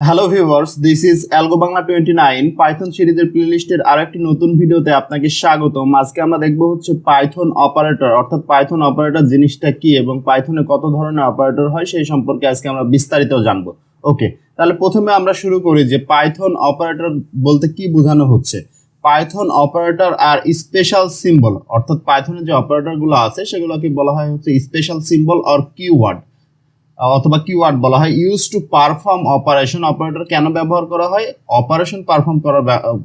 Hello viewers, this is algo Bangla 29 Python সিরিজের প্লেলিস্টের আরেকটি নতুন ভিডিওতে আপনাকে স্বাগতম। আজকে আমরা দেখব হচ্ছে পাইথন অপারেটর, অর্থাৎ পাইথন অপারেটর জিনিসটা কি এবং পাইথনে কত ধরনের অপারেটর হয় সেই সম্পর্কে আজকে আমরা বিস্তারিত জানবো। ওকে, তাহলে প্রথমে আমরা শুরু করি যে পাইথন অপারেটর বলতে কি বোঝানো হচ্ছে। পাইথন অপারেটর আর স্পেশাল সিম্বল, অর্থাৎ পাইথনের যে অপারেটরগুলো আছে সেগুলোকে বলা হয় হচ্ছে স্পেশাল সিম্বল অর কিওয়ার্ড অথবা কিওয়ার্ড বলা হয়। Use to perform operation, operator কেন ব্যবহার করা হয়? অপারেশন পারফর্ম করার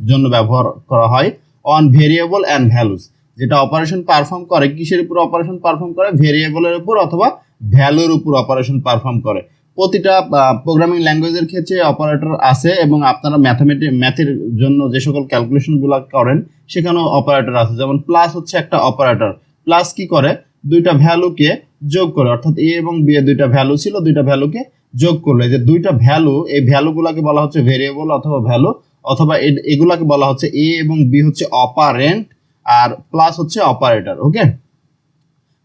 জন্য ব্যবহার করা হয়। অন ভেরিয়েবল অ্যান্ড ভ্যালুস, যেটা অপারেশন পারফর্ম করে কিসের উপর অপারেশন পারফর্ম করে? ভেরিয়েবলের উপর অথবা ভ্যালুর উপর অপারেশন পারফর্ম করে। প্রতিটা প্রোগ্রামিং ল্যাঙ্গুয়েজের ক্ষেত্রে অপারেটর আছে এবং আপনারা ম্যাথের জন্য যে সকল ক্যালকুলেশনগুলো করেন সেখানেও অপারেটর আছে। যেমন প্লাস হচ্ছে একটা অপারেটর। প্লাস কি করে? দুইটা ভ্যালুকে যোগ করে, অর্থাৎ এ এবং বি এর দুইটা ভ্যালু ছিল, দুইটা ভ্যালুকে যোগ করলে যে দুইটা ভ্যালু, এই ভ্যালুগুলোকে বলা হচ্ছে ভেরিয়েবল অথবা ভ্যালু, অথবা এগুলাকে বলা হচ্ছে এ এবং বি হচ্ছে অপারেন্ট আর প্লাস হচ্ছে অপারেটর। ওকে,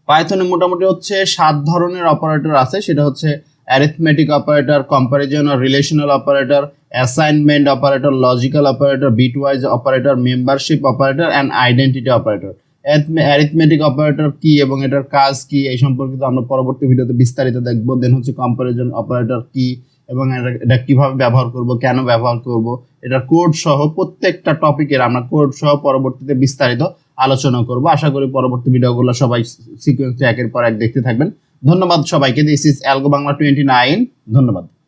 পাইথনে মোটামুটি হচ্ছে 7 ধরনের অপারেটর আছে। সেটা হচ্ছে অ্যারিথমেটিক অপারেটর, কম্প্যারিজন আর relational operator, assignment operator, logical operator, bitwise operator, membership operator and identity operator. Arithmetic operator কি এবং এটার কাজ কি এই সম্পর্কিত আমরা পরবর্তী ভিডিওতে বিস্তারিত দেখবো। দেন হচ্ছে কম্প্যারিজন অপারেটর কি এবং এটা কিভাবে ব্যবহার করব, কেন ব্যবহার করব, এটার কোড সহ প্রত্যেকটা টপিকের আমরা কোড সহ পরবর্তীতে বিস্তারিত আলোচনা করব। আশা করি পরবর্তী ভিডিওগুলো সবাই সিকোয়েন্সে একের পর এক দেখতে থাকবেন। ধন্যবাদ সবাইকে। This is algo Bangla 29। ধন্যবাদ।